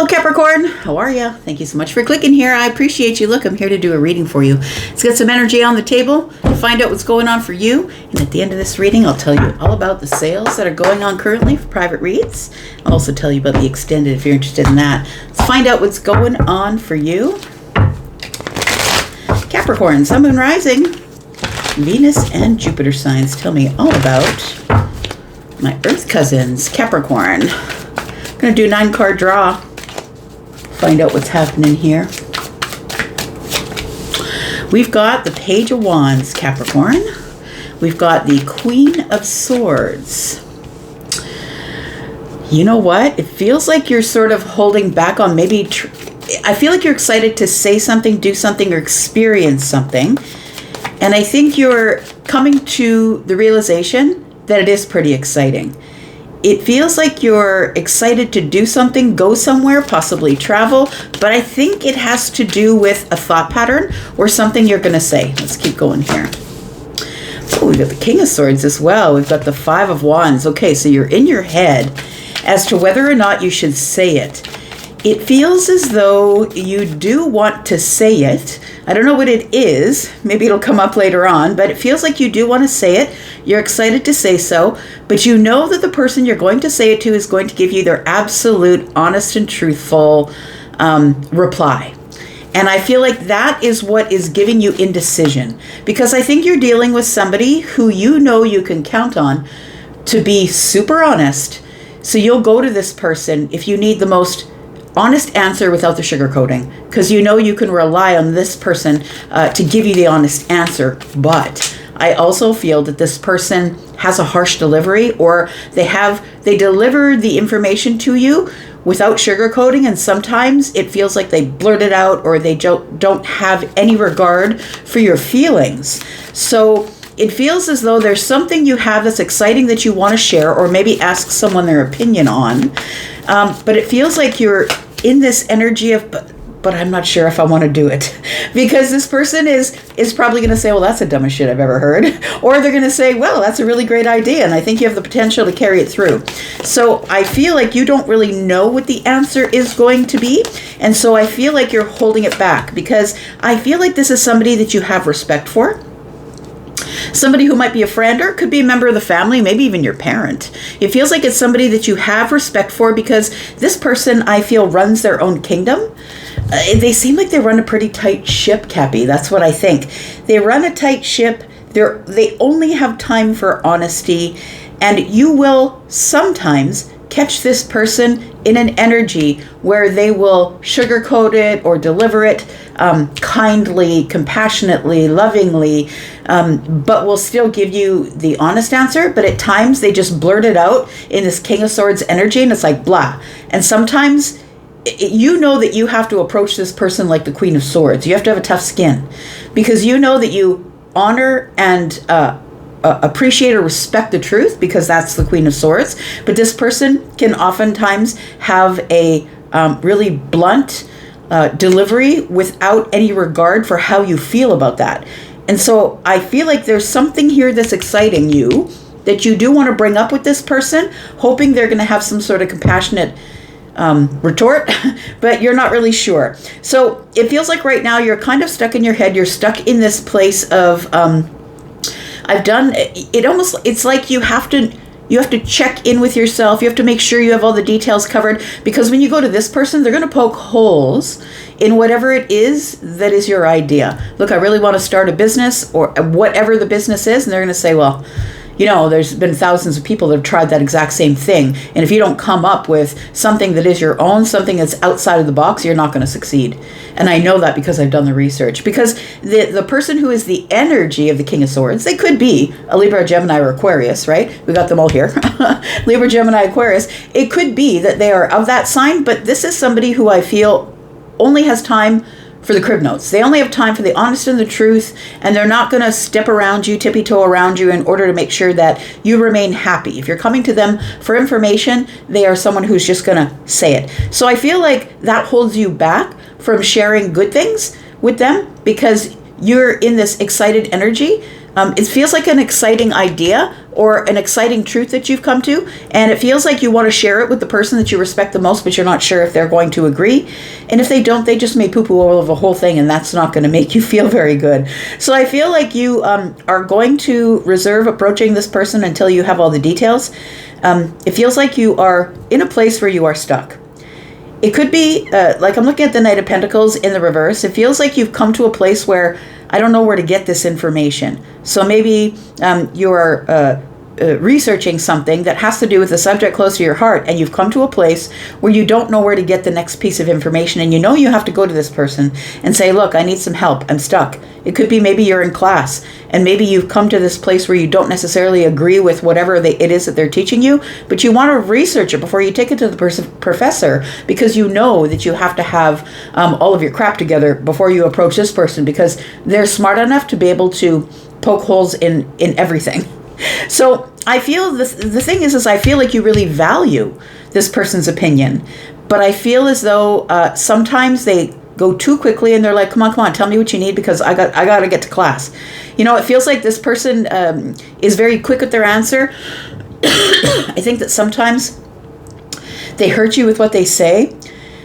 Hello, Capricorn. How are you? Thank you so much for clicking here. I appreciate you. Look, I'm here to do a reading for you. Let's get some energy on the table to find out what's going on for you. And at the end of this reading, I'll tell you all about the sales that are going on currently for private reads. I'll also tell you about the extended if you're interested in that. Let's find out what's going on for you. Capricorn, Sun, Moon, Rising, Venus, and Jupiter signs. Tell me all about my Earth cousins, Capricorn. I'm going to do a 9-card draw. Find out what's happening here. We've got the Page of Wands, Capricorn. We've got the Queen of Swords. You know what? It feels like you're sort of holding back on maybe... I feel like you're excited to say something, do something, or experience something. And I think you're coming to the realization that it is pretty exciting. It feels like you're excited to do something, go somewhere, possibly travel, but I think it has to do with a thought pattern or something you're going to say. Let's keep going here. Oh, we've got the King of Swords as well. We've got the 5 of Wands. Okay, so you're in your head as to whether or not you should say it. It feels as though you do want to say it. I don't know what it is. Maybe it'll come up later on, but it feels like you do want to say it. You're excited to say so, but you know that the person you're going to say it to is going to give you their absolute, honest and truthful reply. And I feel like that is what is giving you indecision, because I think you're dealing with somebody who you know you can count on to be super honest. So you'll go to this person if you need the most honest answer without the sugarcoating, because you know you can rely on this person to give you the honest answer. But I also feel that this person has a harsh delivery, or they deliver the information to you without sugarcoating, and sometimes it feels like they blurt it out, or they don't have any regard for your feelings. So it feels as though there's something you have that's exciting that you want to share, or maybe ask someone their opinion on. But it feels like you're in this energy of, but I'm not sure if I want to do it. Because this person is probably going to say, well, that's the dumbest shit I've ever heard. Or they're going to say, well, that's a really great idea, and I think you have the potential to carry it through. So I feel like you don't really know what the answer is going to be. And so I feel like you're holding it back, because I feel like this is somebody that you have respect for. Somebody who might be a friend, or could be a member of the family, maybe even your parent. It feels like it's somebody that you have respect for, because this person, I feel, runs their own kingdom. They seem like they run a pretty tight ship, Cappy. That's what I think. They run a tight ship. They only have time for honesty, and you will sometimes catch this person in an energy where they will sugarcoat it or deliver it kindly, compassionately, lovingly, but will still give you the honest answer. But at times they just blurt it out in this King of Swords energy, and it's like blah. And sometimes you know that you have to approach this person like the Queen of Swords. You have to have a tough skin, because you know that you honor and appreciate or respect the truth, because that's the Queen of Swords. But this person can oftentimes have a really blunt delivery without any regard for how you feel about that. And so I feel like there's something here that's exciting you, that you do want to bring up with this person, hoping they're going to have some sort of compassionate retort, but you're not really sure. So it feels like right now you're kind of stuck in your head. You're stuck in this place of it's like you have to check in with yourself. You have to make sure you have all the details covered, because when you go to this person, they're going to poke holes in whatever it is that is your idea. Look, I really want to start a business, or whatever the business is, and they're going to say, well, you know, there's been thousands of people that have tried that exact same thing. And if you don't come up with something that is your own, something that's outside of the box, you're not going to succeed. And I know that because I've done the research. Because the person who is the energy of the King of Swords, they could be a Libra, Gemini, or Aquarius, right? We got them all here. Libra, Gemini, Aquarius. It could be that they are of that sign, but this is somebody who I feel only has time for the crib notes. They only have time for the honest and the truth, and they're not going to step around you, tippy-toe around you in order to make sure that you remain happy. If you're coming to them for information, they are someone who's just going to say it. So I feel like that holds you back from sharing good things with them, because you're in this excited energy It feels like an exciting idea or an exciting truth that you've come to, and it feels like you want to share it with the person that you respect the most, but you're not sure if they're going to agree. And if they don't, they just may poo-poo over the whole thing, and that's not going to make you feel very good. So I feel like you are going to reserve approaching this person until you have all the details. It feels like you are in a place where you are stuck. It could be, like I'm looking at the Knight of Pentacles in the reverse. It feels like you've come to a place where I don't know where to get this information. So maybe you're researching something that has to do with a subject close to your heart, and you've come to a place where you don't know where to get the next piece of information, and you know you have to go to this person and say, look, I need some help. I'm stuck. It could be maybe you're in class, and maybe you've come to this place where you don't necessarily agree with whatever it is that they're teaching you, but you want to research it before you take it to the professor, because you know that you have to have all of your crap together before you approach this person, because they're smart enough to be able to poke holes in everything. So I feel the thing is I feel like you really value this person's opinion, but I feel as though sometimes they go too quickly and they're like, come on, tell me what you need, because I got to get to class. You know, it feels like this person is very quick with their answer. I think that sometimes they hurt you with what they say.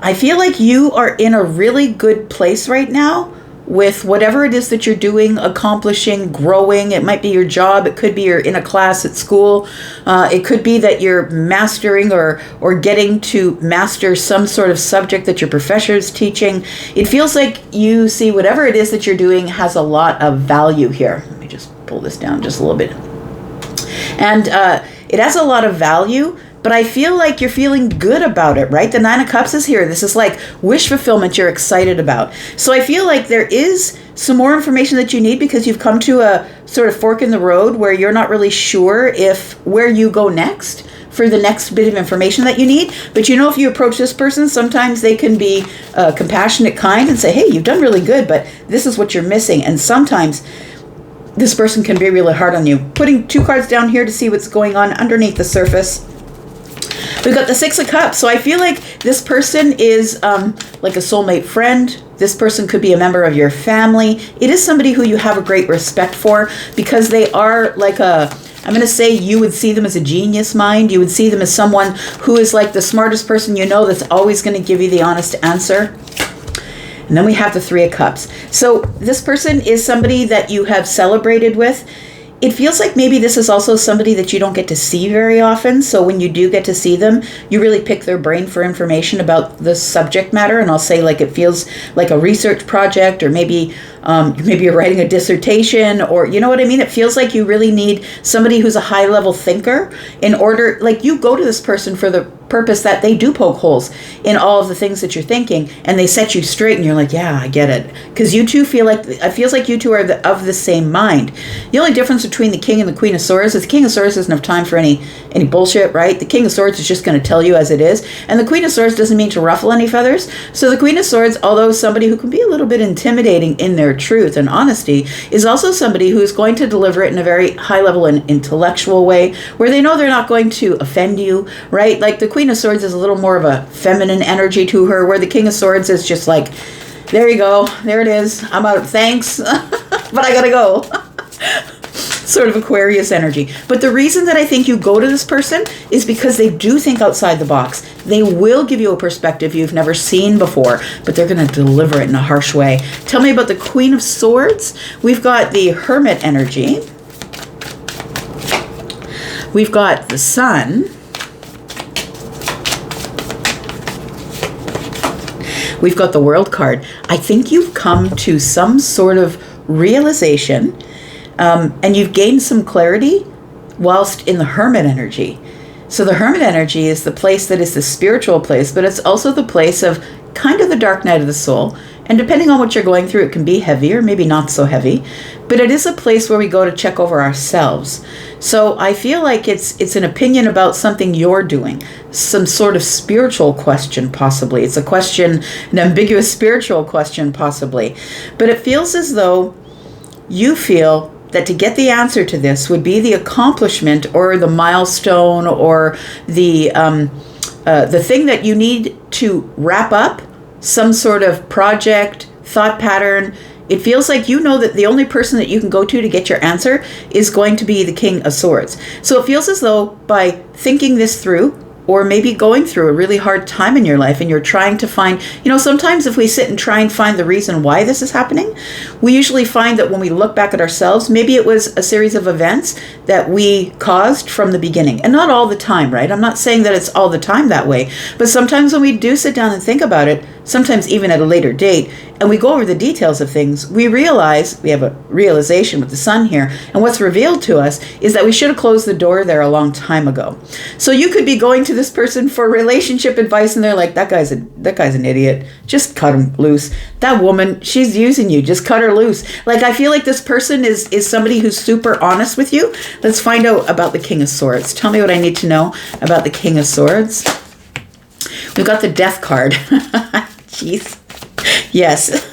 I feel like you are in a really good place right now with whatever it is that you're doing, accomplishing, growing. It might be your job. It could be you're in a class at school. It could be that you're mastering or getting to master some sort of subject that your professor is teaching. It feels like you see whatever it is that you're doing has a lot of value here. Let me just pull this down just a little bit. And it has a lot of value, but I feel like you're feeling good about it, right? The Nine of Cups is here. This is like wish fulfillment you're excited about. So I feel like there is some more information that you need, because you've come to a sort of fork in the road where you're not really sure if where you go next for the next bit of information that you need. But you know, if you approach this person, sometimes they can be compassionate, kind, and say, hey, you've done really good, but this is what you're missing. And sometimes this person can be really hard on you. Putting 2 cards down here to see what's going on underneath the surface. We've got the Six of Cups. So I feel like this person is like a soulmate friend. This person could be a member of your family. It is somebody who you have a great respect for, because they are like I'm going to say you would see them as a genius mind. You would see them as someone who is like the smartest person you know, that's always going to give you the honest answer. And then we have the Three of Cups. So this person is somebody that you have celebrated with. It feels like maybe this is also somebody that you don't get to see very often. So when you do get to see them, you really pick their brain for information about the subject matter. And I'll say, like, it feels like a research project, or maybe you're writing a dissertation, or you know what I mean? It feels like you really need somebody who's a high level thinker in order, like, you go to this person for the purpose that they do poke holes in all of the things that you're thinking, and they set you straight, and you're like, yeah, I get it. Because you two feel like, it feels like you two are of the same mind. The only difference between the King and the Queen of Swords is the King of Swords doesn't have time for any bullshit, right? The King of Swords is just going to tell you as it is, and the Queen of Swords doesn't mean to ruffle any feathers. So the Queen of Swords, although somebody who can be a little bit intimidating in their truth and honesty, is also somebody who is going to deliver it in a very high level and intellectual way, where they know they're not going to offend you, right? Like the Queen of Swords is a little more of a feminine energy to her, where the King of Swords is just like, there you go, there it is, I'm out, thanks, but I gotta go. Sort of Aquarius energy. But the reason that I think you go to this person is because they do think outside the box. They will give you a perspective you've never seen before, but they're going to deliver it in a harsh way. Tell me about the Queen of Swords. We've got the Hermit energy. We've got the Sun. We've got the World card. I think you've come to some sort of realization, and you've gained some clarity whilst in the Hermit energy. So the Hermit energy is the place that is the spiritual place, but it's also the place of kind of the dark night of the soul. And depending on what you're going through, it can be heavy or maybe not so heavy. But it is a place where we go to check over ourselves. So I feel like it's an opinion about something you're doing, some sort of spiritual question possibly. It's a question, an ambiguous spiritual question possibly. But it feels as though you feel that to get the answer to this would be the accomplishment or the milestone or the thing that you need to wrap up some sort of project, thought pattern, It feels like you know that the only person that you can go to get your answer is going to be the King of Swords. So it feels as though by thinking this through, or maybe going through a really hard time in your life and you're trying to find, sometimes if we sit and try and find the reason why this is happening, we usually find that when we look back at ourselves, maybe it was a series of events that we caused from the beginning. And not all the time, right? I'm not saying that it's all the time that way, but sometimes when we do sit down and think about it, sometimes even at a later date, and we go over the details of things, we realize, we have a realization with the sun here, and what's revealed to us is that we should have closed the door there a long time ago. So you could be going to this person for relationship advice, and they're like, that guy's an idiot. Just cut him loose. That woman, she's using you. Just cut her loose. Like, I feel like this person is somebody who's super honest with you. Let's find out about the King of Swords. Tell me what I need to know about the King of Swords. We've got the Death card. Jeez. Yes.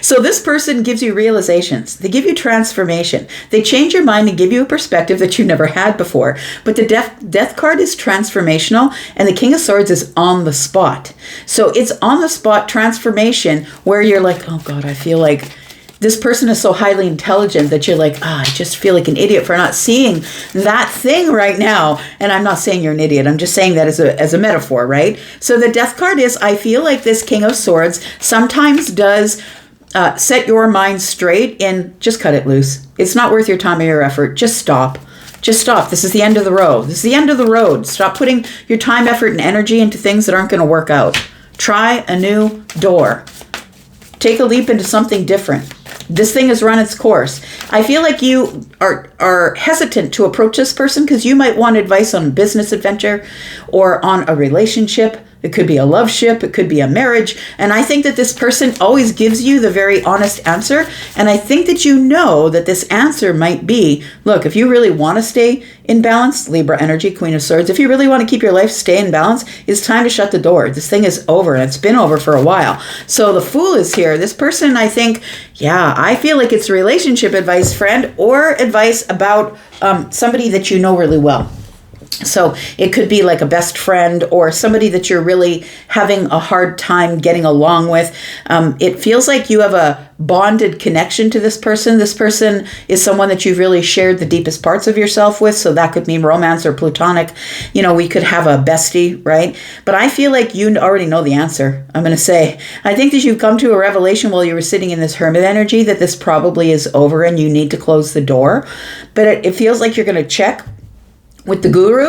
So this person gives you realizations. They give you transformation. They change your mind and give you a perspective that you never had before. But the death card is transformational, and the King of Swords is on the spot. So it's on the spot transformation where you're like, oh God, I feel like this person is so highly intelligent that you're like, I just feel like an idiot for not seeing that thing right now. And I'm not saying you're an idiot. I'm just saying that as a metaphor, right? So the Death card is, I feel like this King of Swords sometimes does set your mind straight and just cut it loose. It's not worth your time or your effort. Just stop. Just stop. This is the end of the road. This is the end of the road. Stop putting your time, effort, and energy into things that aren't going to work out. Try a new door. Take a leap into something different. This thing has run its course. I feel like you are hesitant to approach this person because you might want advice on a business adventure or on a relationship. It could be a love ship. It could be a marriage. And I think that this person always gives you the very honest answer. And I think that you know that this answer might be, look, if you really want to stay in balance, Libra energy, Queen of Swords, if you really want to keep your life stay in balance, it's time to shut the door. This thing is over, and it's been over for a while. So the Fool is here. This person, I think, I feel like it's relationship advice, friend, or advice about somebody that you know really well. So it could be like a best friend or somebody that you're really having a hard time getting along with. It feels like you have a bonded connection to this person. This person is someone that you've really shared the deepest parts of yourself with. So that could mean romance or platonic. We could have a bestie, right? But I feel like you already know the answer. I'm going to say, I think that you've come to a revelation while you were sitting in this hermit energy that this probably is over and you need to close the door. But it feels like you're going to check with the guru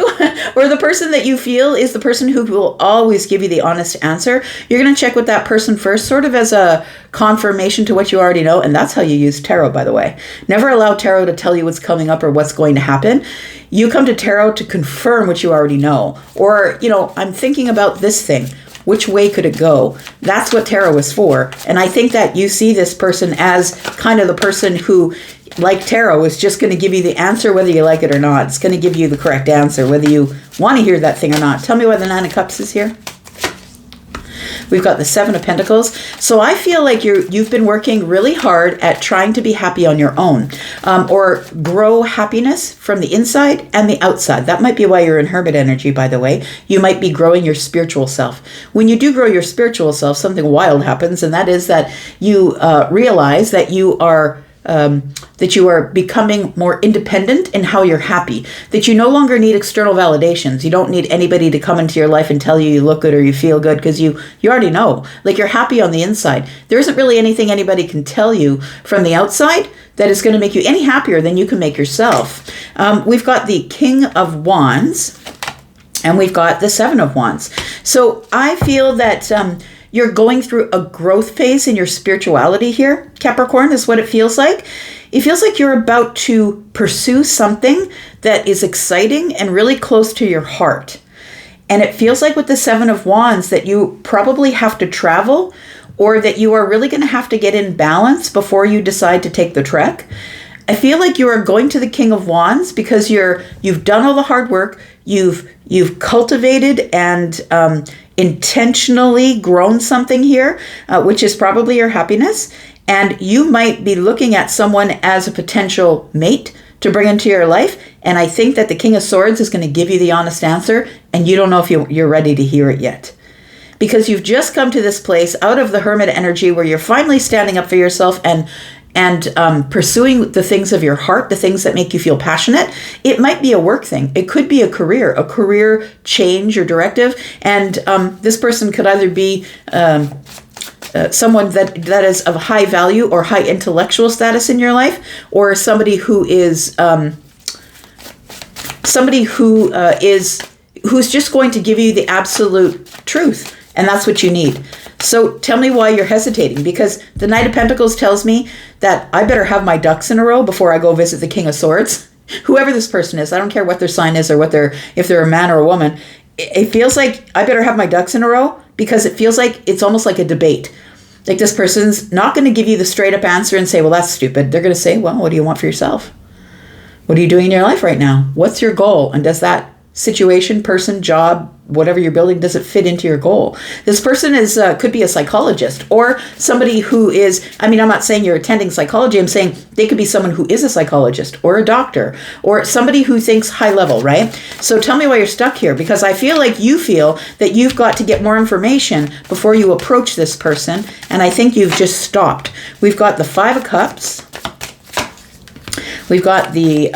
or the person that you feel is the person who will always give you the honest answer. You're going to check with that person first, sort of as a confirmation to what you already know. And that's how you use tarot, by the way. Never allow tarot to tell you what's coming up or what's going to happen. You come to tarot to confirm what you already know. Or, I'm thinking about this thing. Which way could it go? That's what tarot is for. And I think that you see this person as kind of the person who, like tarot, is just going to give you the answer whether you like it or not. It's going to give you the correct answer whether you want to hear that thing or not. Tell me why the Nine of Cups is here. We've got the Seven of Pentacles. So I feel like you've been working really hard at trying to be happy on your own, or grow happiness from the inside and the outside. That might be why you're in hermit energy, by the way. You might be growing your spiritual self. When you do grow your spiritual self, something wild happens, and that is that you realize that you are becoming more independent in how you're happy, that you no longer need external validations. You don't need anybody to come into your life and tell you look good or you feel good, because you already know. Like, you're happy on the inside. There isn't really anything anybody can tell you from the outside that is going to make you any happier than you can make yourself. We've got the King of Wands, and we've got the Seven of Wands. So I feel that you're going through a growth phase in your spirituality here, Capricorn, is what it feels like. It feels like you're about to pursue something that is exciting and really close to your heart. And it feels like with the Seven of Wands that you probably have to travel, or that you are really going to have to get in balance before you decide to take the trek. I feel like you are going to the King of Wands because you've done all the hard work. You've cultivated and intentionally grown something here, which is probably your happiness. And you might be looking at someone as a potential mate to bring into your life. And I think that the King of Swords is going to give you the honest answer, and you don't know if you're ready to hear it yet. because you've just come to this place out of the hermit energy where you're finally standing up for yourself and pursuing the things of your heart, the things that make you feel passionate. It might be a work thing. It could be a career change or directive. And this person could either be someone that is of high value or high intellectual status in your life, or somebody who is who's just going to give you the absolute truth. And that's what you need. So tell me why you're hesitating, because the Knight of Pentacles tells me that I better have my ducks in a row before I go visit the King of Swords. Whoever this person is, I don't care what their sign is or if they're a man or a woman. It feels like I better have my ducks in a row, because it feels like it's almost like a debate. Like this person's not going to give you the straight up answer and say, well, that's stupid. They're going to say, well, what do you want for yourself? What are you doing in your life right now? What's your goal? And does that situation, person, job, whatever you're building, does it fit into your goal? This person could be a psychologist, or somebody who is, I'm not saying you're attending psychology, I'm saying they could be someone who is a psychologist or a doctor or somebody who thinks high level, right? So tell me why you're stuck here, because I feel like you feel that you've got to get more information before you approach this person, and I think you've just stopped. We've got the Five of Cups. We've got the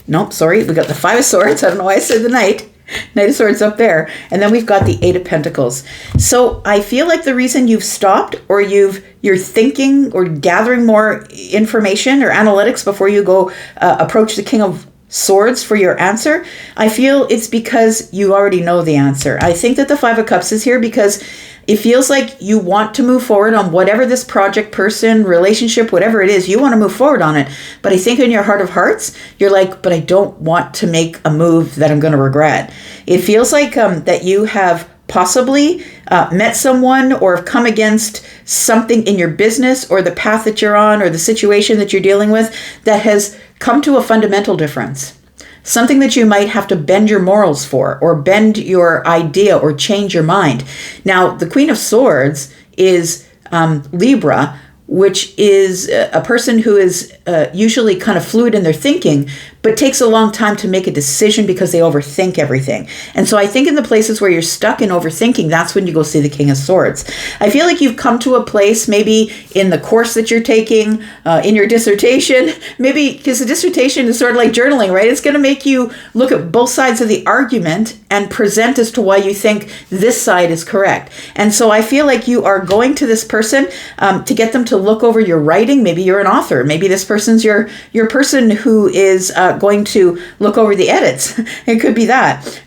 we got the Five of Swords. I don't know why I said the Knight. Knight of Swords up there. And then we've got the Eight of Pentacles. So I feel like the reason you've stopped, or you're thinking or gathering more information or analytics before you go approach the King of Swords for your answer, I feel it's because you already know the answer. I think that the Five of Cups is here because it feels like you want to move forward on whatever this project, person, relationship, whatever it is, you want to move forward on it. But I think in your heart of hearts, you're like, but I don't want to make a move that I'm going to regret. It feels like that you have possibly met someone or have come against something in your business or the path that you're on or the situation that you're dealing with that has come to a fundamental difference. Something that you might have to bend your morals for, or bend your idea, or change your mind. Now, the Queen of Swords is Libra, which is a person who is usually kind of fluid in their thinking, but takes a long time to make a decision because they overthink everything. And so I think in the places where you're stuck in overthinking, that's when you go see the King of Swords. I feel like you've come to a place, maybe in the course that you're taking, in your dissertation, maybe because the dissertation is sort of like journaling, right? It's going to make you look at both sides of the argument and present as to why you think this side is correct. And so I feel like you are going to this person to get them to look over your writing. Maybe you're an author. Maybe this person's your person who is going to look over the edits. It could be that.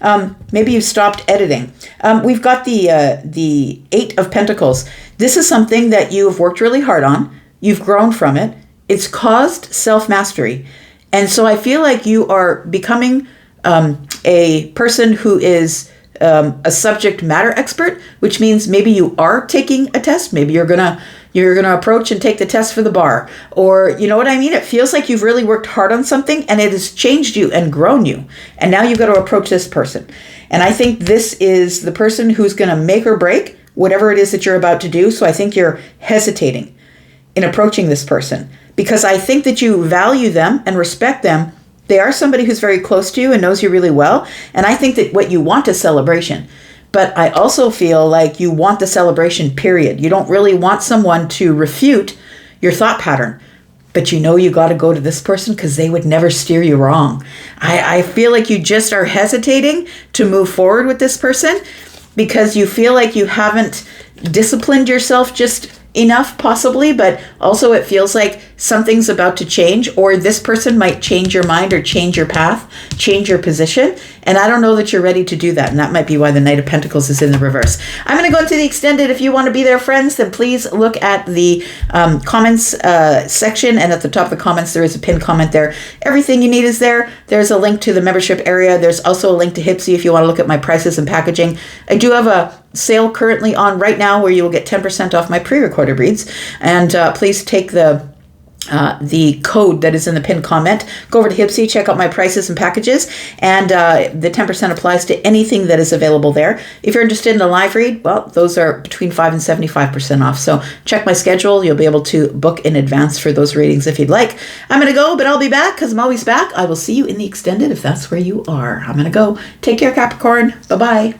Maybe you've stopped editing. We've got the Eight of Pentacles. This is something that you have worked really hard on. You've grown from it. It's caused self-mastery. And so I feel like you are becoming a person who is a subject matter expert, which means maybe you are taking a test. Maybe you're gonna approach and take the test for the bar, or you know what I mean? It feels like you've really worked hard on something and it has changed you and grown you. And now you've got to approach this person. And I think this is the person who's going to make or break whatever it is that you're about to do. So I think you're hesitating in approaching this person because I think that you value them and respect them. They are somebody who's very close to you and knows you really well. And I think that what you want is celebration. But I also feel like you want the celebration, period. You don't really want someone to refute your thought pattern. But you know you got to go to this person because they would never steer you wrong. I feel like you just are hesitating to move forward with this person because you feel like you haven't disciplined yourself just enough, possibly, but also it feels like something's about to change, or this person might change your mind or change your path, change your position. And I don't know that you're ready to do that. And that might be why the Knight of Pentacles is in the reverse. I'm going to go into the extended. If you want to be there, friends, then please look at the comments section. And at the top of the comments, there is a pinned comment there. Everything you need is there. There's a link to the membership area. There's also a link to Hypsee if you want to look at my prices and packaging. I do have a sale currently on right now where you will get 10% off my pre-recorded reads. And please take the code that is in the pinned comment. Go over to Hypsee, check out my prices and packages, and the 10% applies to anything that is available there. If you're interested in a live read, well, those are between 5 and 75% off. So check my schedule. You'll be able to book in advance for those readings if you'd like. I'm going to go, but I'll be back because I'm always back. I will see you in the extended if that's where you are. I'm going to go. Take care, Capricorn. Bye-bye.